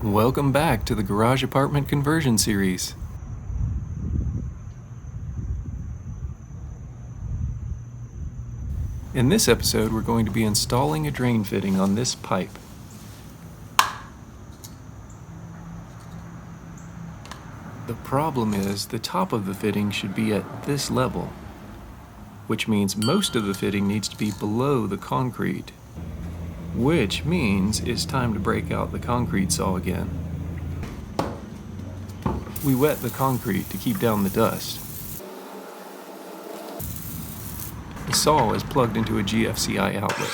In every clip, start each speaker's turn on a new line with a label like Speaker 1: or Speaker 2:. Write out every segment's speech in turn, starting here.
Speaker 1: Welcome back to the Garage Apartment Conversion Series. In this episode, we're going to be installing a drain fitting on this pipe. The problem is the top of the fitting should be at this level, which means most of the fitting needs to be below the concrete, which means it's time to break out the concrete saw again. We wet the concrete to keep down the dust. The saw is plugged into a GFCI outlet.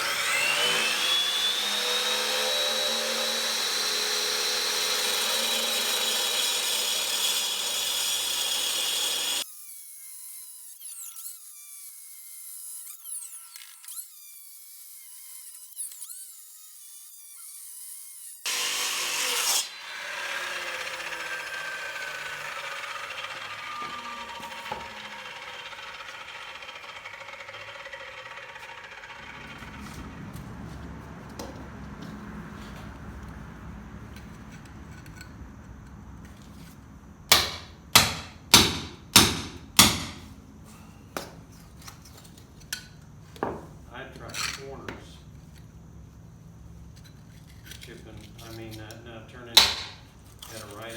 Speaker 2: Corners. Chipping, turning at a right,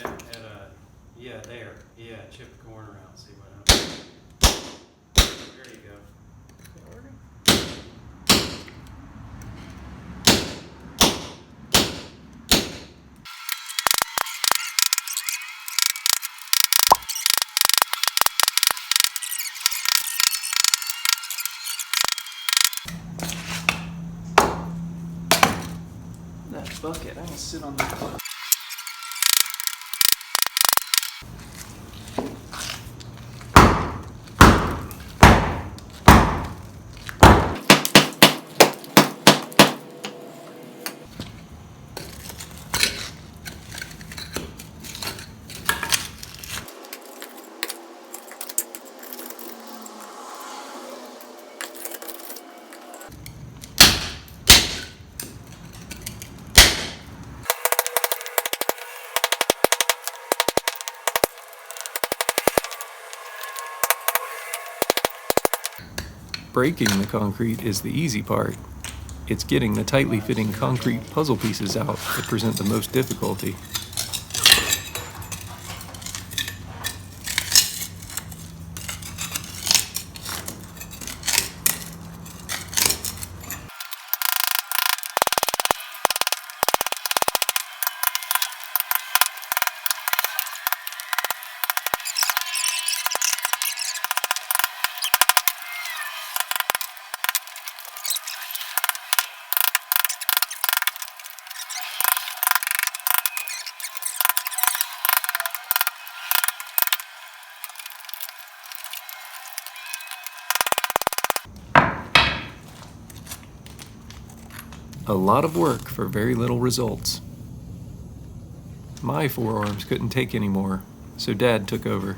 Speaker 2: yeah, there. Yeah, chip the corner out, see what happens. There you go.
Speaker 1: That bucket, I can sit on the bucket. Breaking the concrete is the easy part. It's getting the tightly fitting concrete puzzle pieces out that present the most difficulty. A lot of work for very little results. My forearms couldn't take any more, so Dad took over.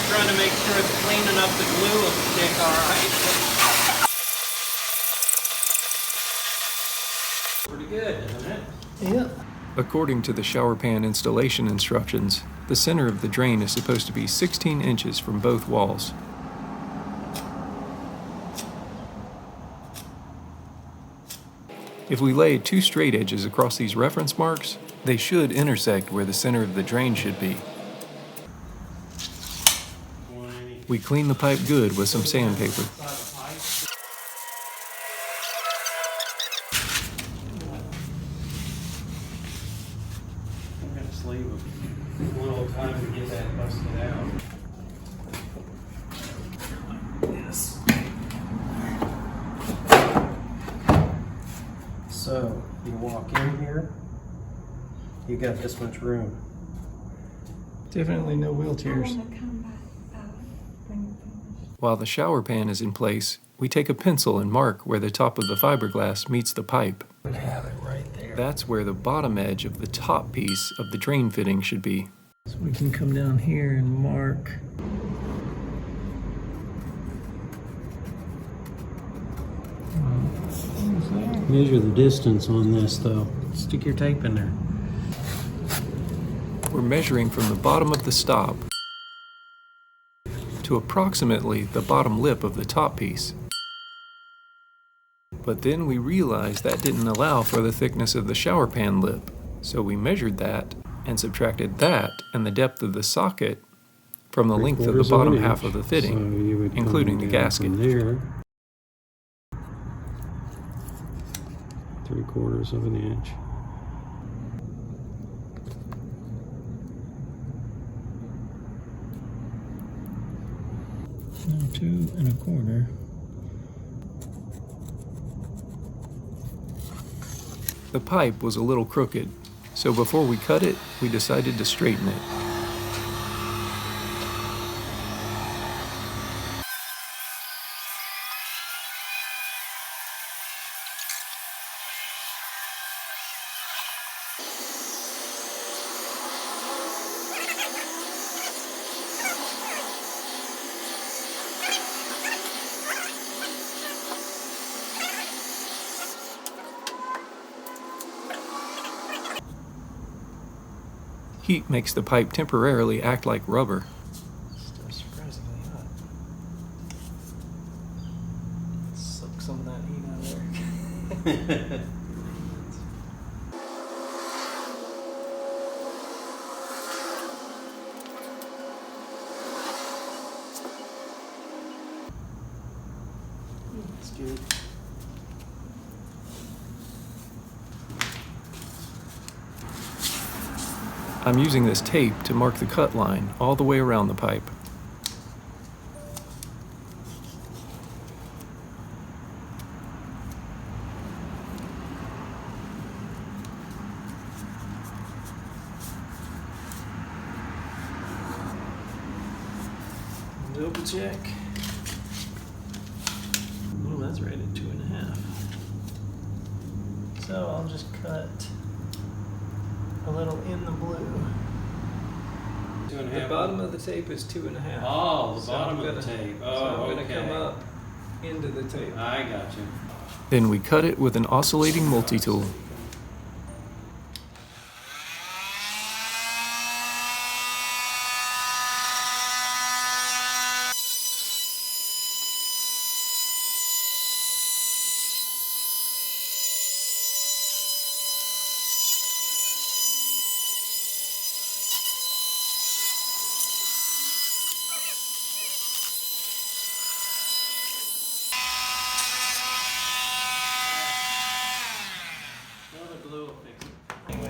Speaker 2: Trying to make sure it's clean enough the glue will stick all right. Pretty good, isn't it?
Speaker 1: Yeah. According to the shower pan installation instructions, the center of the drain is supposed to be 16 inches from both walls. If we lay two straight edges across these reference marks, they should intersect where the center of the drain should be. We clean the pipe good with some sandpaper.
Speaker 2: I'm going to sleeve a little time to get that busted out. Yes. So you walk in here, you got this much room.
Speaker 1: Definitely no wheelchairs. While the shower pan is in place, we take a pencil and mark where the top of the fiberglass meets the pipe.
Speaker 2: We have it right there.
Speaker 1: That's where the bottom edge of the top piece of the drain fitting should be. So we can come down here and mark.
Speaker 2: Measure the distance on this though. Stick your tape in there.
Speaker 1: We're measuring from the bottom of the stop to approximately the bottom lip of the top piece. But then we realized that didn't allow for the thickness of the shower pan lip, so we measured that and subtracted that and the depth of the socket from the length of the bottom half of the fitting, including the gasket.
Speaker 2: There, 3/4 of an inch.
Speaker 1: No, 2 1/4. The pipe was a little crooked, so before we cut it, we decided to straighten it. Heat makes the pipe temporarily act like rubber. Still surprisingly hot. Suck some of that heat out of there. That's good. I'm using this tape to mark the cut line all the way around the pipe. Double check. Oh, that's right at 2 1/2. So I'll just cut a little in the blue.
Speaker 2: 2 1/2.
Speaker 1: The bottom of the tape is 2 1/2.
Speaker 2: Oh, the
Speaker 1: So
Speaker 2: bottom
Speaker 1: I'm
Speaker 2: of the
Speaker 1: gonna-
Speaker 2: tape.
Speaker 1: So
Speaker 2: Oh,
Speaker 1: I'm gonna
Speaker 2: okay.
Speaker 1: come up into the tape.
Speaker 2: I got you.
Speaker 1: Then we cut it with an oscillating multi-tool.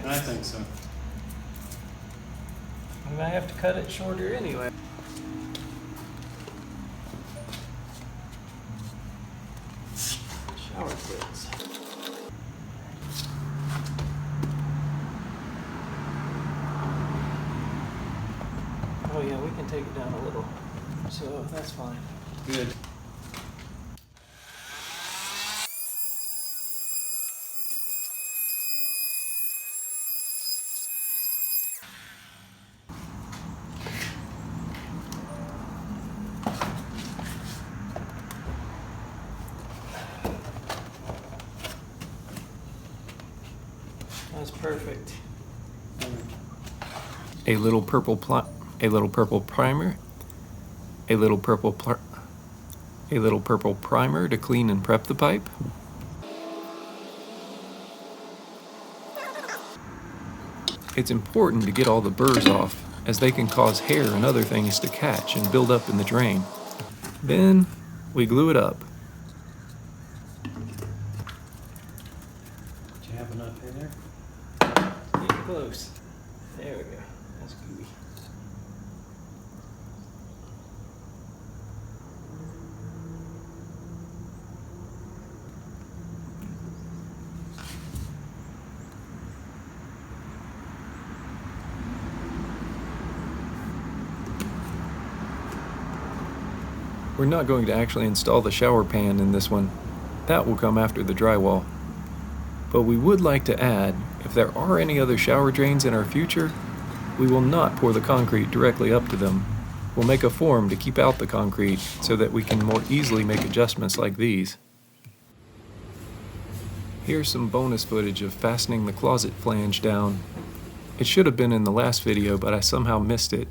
Speaker 2: I think so.
Speaker 1: We might have to cut it shorter anyway. Shower quills. Oh yeah, we can take it down a little. So that's fine.
Speaker 2: Good.
Speaker 1: That's perfect. A little purple primer, a little purple primer to clean and prep the pipe. It's important to get all the burrs off, as they can cause hair and other things to catch and build up in the drain. Then we glue it up.
Speaker 2: Do you have enough in there?
Speaker 1: Getting close. There we go. That's gooey. We're not going to actually install the shower pan in this one. That will come after the drywall. But we would like to add, if there are any other shower drains in our future, we will not pour the concrete directly up to them. We'll make a form to keep out the concrete so that we can more easily make adjustments like these. Here's some bonus footage of fastening the closet flange down. It should have been in the last video, but I somehow missed it.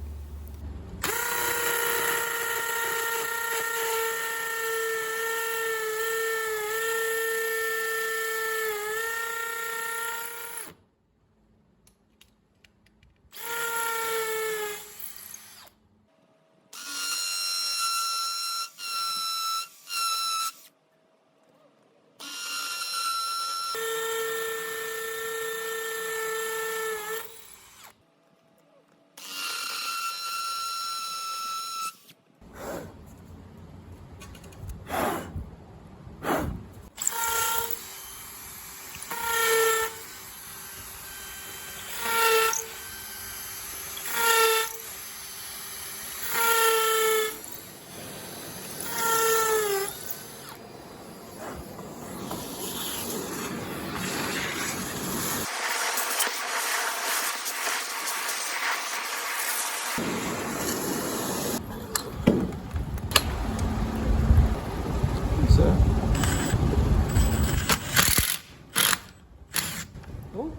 Speaker 2: Oh,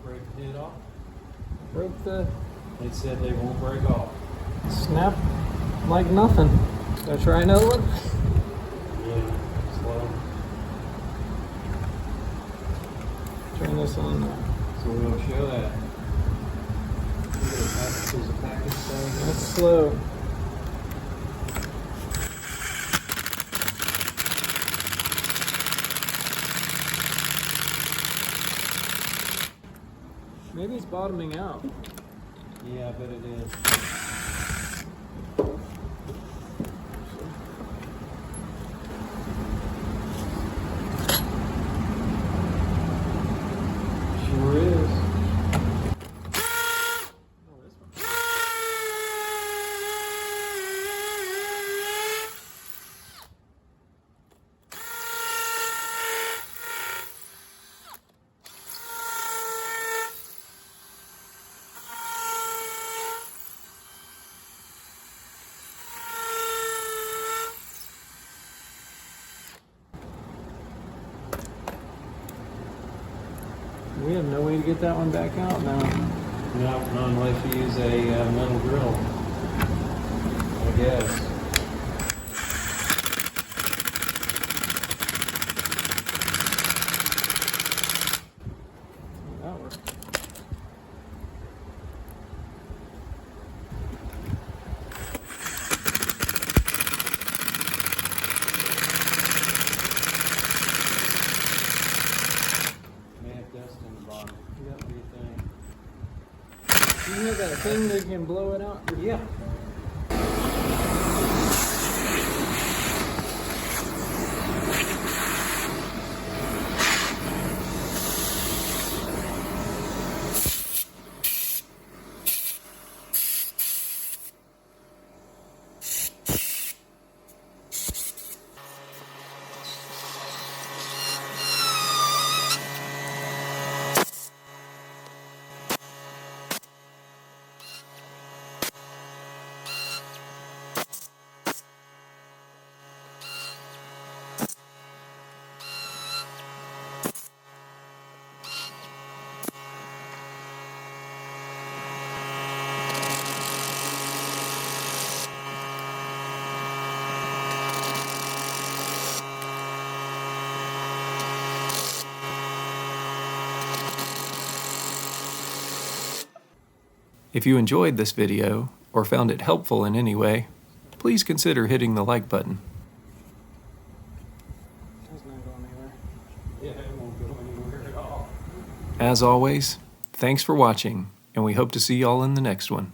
Speaker 2: break the lid off.
Speaker 3: Broke the
Speaker 2: They said they won't break off.
Speaker 3: snap like nothing. Should I try another one?
Speaker 2: Yeah, slow.
Speaker 3: Turn this on.
Speaker 2: So we're gonna show that. There's a package thing.
Speaker 3: That's slow. Maybe it's bottoming out.
Speaker 2: Yeah, I bet it is. Sure is.
Speaker 3: We have no way to get that one back out now.
Speaker 2: No, not unless you use a metal drill. I guess.
Speaker 3: That worked.
Speaker 2: May have dust in the bottom. What do you think?
Speaker 3: You have that thing that can blow it out?
Speaker 2: Yeah.
Speaker 1: If you enjoyed this video or found it helpful in any way, please consider hitting the like button.
Speaker 3: That's not going anywhere.
Speaker 2: Yeah, it won't go anywhere at all.
Speaker 1: As always, thanks for watching, and we hope to see y'all in the next one.